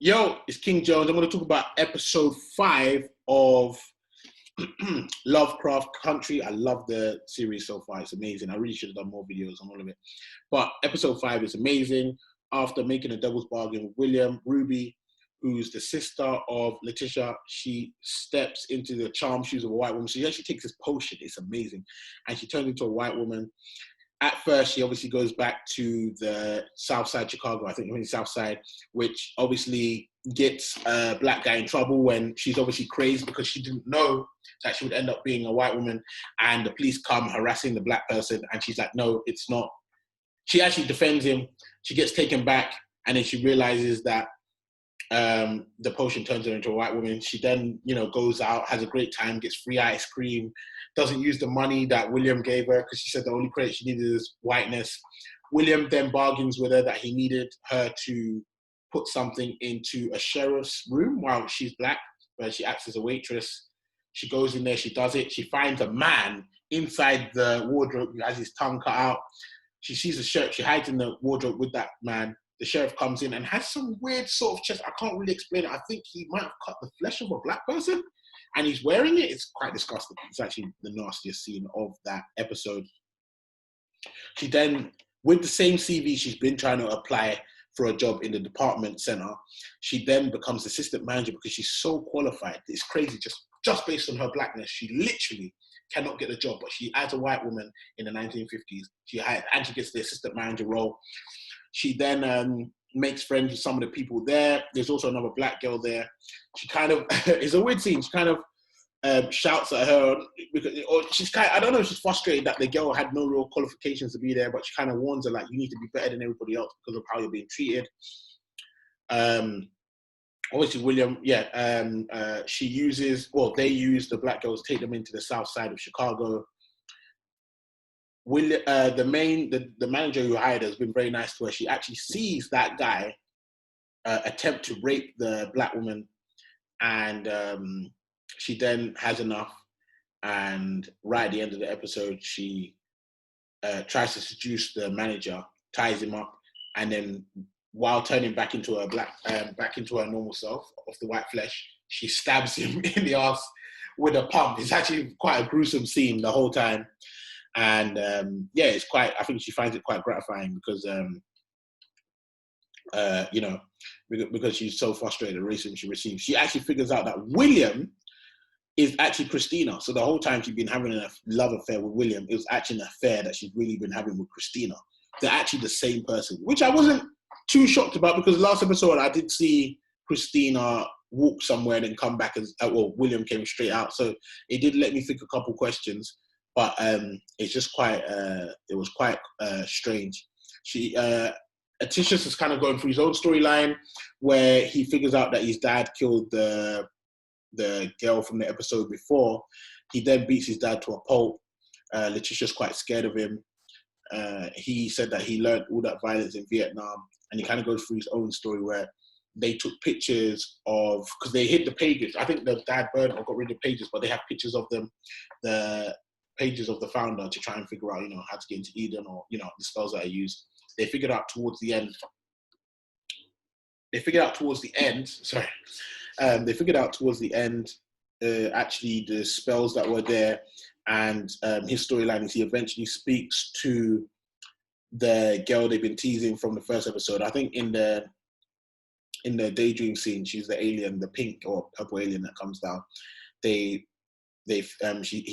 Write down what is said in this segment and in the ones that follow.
Yo, it's King Jones. I'm going to talk about episode 5 of LoveCraft Country. I love the series so far. It's amazing. I really should have done more videos on all of it. But episode 5 is amazing. After making a devil's bargain with William, Ruby, who's the sister of Letitia, she steps into the charm shoes of a white woman. She actually takes this potion. It's amazing. And she turns into a white woman. At first, she obviously goes back to the South Side Chicago, I think, South Side, which obviously gets a black guy in trouble when she's obviously crazed because she didn't know that she would end up being a white woman, and the police come harassing the black person, and she's like, no, it's not. She actually defends him. She gets taken back, and then she realizes that the potion turns her into a white woman. She then, goes out, has a great time, gets free ice cream, doesn't use the money that William gave her because she said the only credit she needed is whiteness. William then bargains with her that he needed her to put something into a sheriff's room while she's black, where she acts as a waitress. She goes in there, she does it. She finds a man inside the wardrobe who has his tongue cut out. She sees a sheriff. She hides in the wardrobe with that man. The sheriff comes in and has some weird sort of chest. I can't really explain it. I think he might have cut the flesh of a black person and he's wearing it. It's quite disgusting. It's actually the nastiest scene of that episode. She then, with the same CV she's been trying to apply for a job in the department center, she then becomes assistant manager because she's so qualified. It's crazy, just based on her blackness. She literally cannot get a job, but she, as a white woman in the 1950s, she gets the assistant manager role. She then makes friends with some of the people there. There's also another black girl there. She kind of, it's a weird scene. She kind of shouts at her because, or she's kind of, I don't know if she's frustrated that the girl had no real qualifications to be there, but she kind of warns her, like, you need to be better than everybody else because of how you're being treated. Obviously, William, they use the black girls, take them into the South Side of Chicago. The manager who hired her has been very nice to her. She actually sees that guy attempt to rape the black woman, and she then has enough. And right at the end of the episode, she tries to seduce the manager, ties him up, and then while turning back into her back into her normal self of the white flesh, she stabs him in the ass with a pump. It's actually quite a gruesome scene the whole time. And it's quite, I think she finds it quite gratifying because, because she's so frustrated with the racism she receives. She actually figures out that William is actually Christina. So the whole time she'd been having a love affair with William, it was actually an affair that she'd really been having with Christina. They're actually the same person, which I wasn't too shocked about because last episode I did see Christina walk somewhere and then come back as, William came straight out. So it did let me think a couple questions. But it's just quite, it was quite strange. Atticus is kind of going through his own storyline where he figures out that his dad killed the girl from the episode before. He then beats his dad to a pulp. Letitia's quite scared of him. He said that he learned all that violence in Vietnam, and he kind of goes through his own story where they took pictures of, because they hid the pages. I think the dad burned or got rid of the pages, but they have pictures of them, the pages of the founder, to try and figure out, how to get into Eden, or, the spells that I use. They figured out towards the end. Actually the spells that were there, and his storyline is he eventually speaks to the girl they've been teasing from the first episode. I think in the daydream scene, she's the alien, the pink or purple alien that comes down. He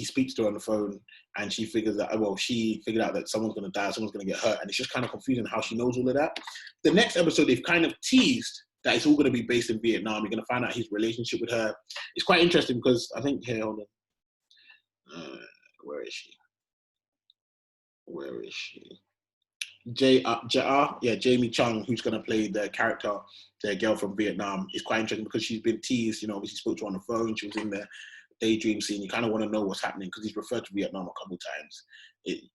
speaks to her on the phone, and she figured out that someone's going to die, someone's going to get hurt, and it's just kind of confusing how she knows all of that. The next episode, they've kind of teased that it's all going to be based in Vietnam. You're going to find out his relationship with her. It's quite interesting because I think here, hold on, where is she? Jamie Chung, who's going to play the character, the girl from Vietnam, is quite interesting because she's been teased. Obviously spoke to her on the phone. She was in the daydream scene. You kind of want to know what's happening because he's referred to Vietnam a couple of times.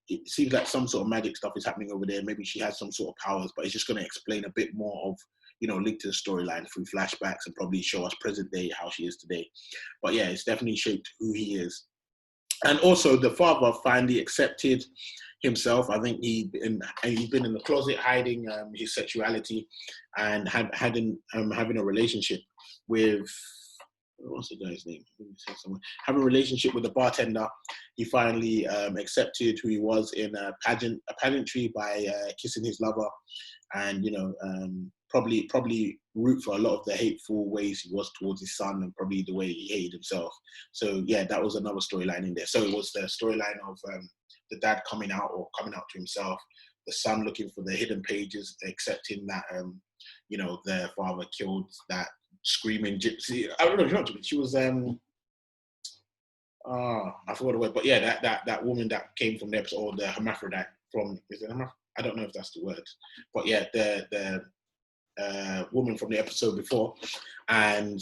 It seems like some sort of magic stuff is happening over there. Maybe she has some sort of powers, but it's just going to explain a bit more of, linked to the storyline through flashbacks and probably show us present day how she is today. But yeah, it's definitely shaped who he is. And also the father finally accepted himself. I think he's been in the closet hiding his sexuality, and having a relationship with, what's the guy's name? Having a relationship with a bartender. He finally accepted who he was in a pageantry by kissing his lover, and probably root for a lot of the hateful ways he was towards his son, and probably the way he hated himself. So yeah, that was another storyline in there. So it was the storyline of the dad coming out to himself, the son looking for the hidden pages, accepting that their father killed that screaming gypsy. I don't know, not gypsy. She was I forgot the word, but yeah, that woman that came from the episode, or the hermaphrodite from, is it hermaphrodite? I don't know if that's the word, but yeah, the woman from the episode before, and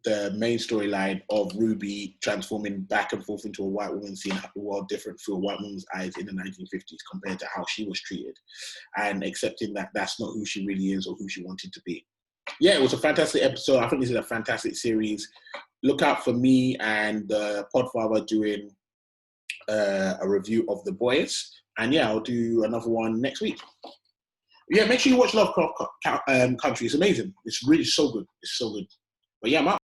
the main storyline of Ruby transforming back and forth into a white woman, seeing the world different through a white woman's eyes in the 1950s compared to how she was treated, and accepting that that's not who she really is or who she wanted to be. Yeah, it was a fantastic episode. I think this is a fantastic series. Look out for me and Podfather doing a review of The Boys. And yeah, I'll do another one next week. Yeah, make sure you watch LoveCraft Country. It's amazing. It's really so good. It's so good. But yeah, I'm out.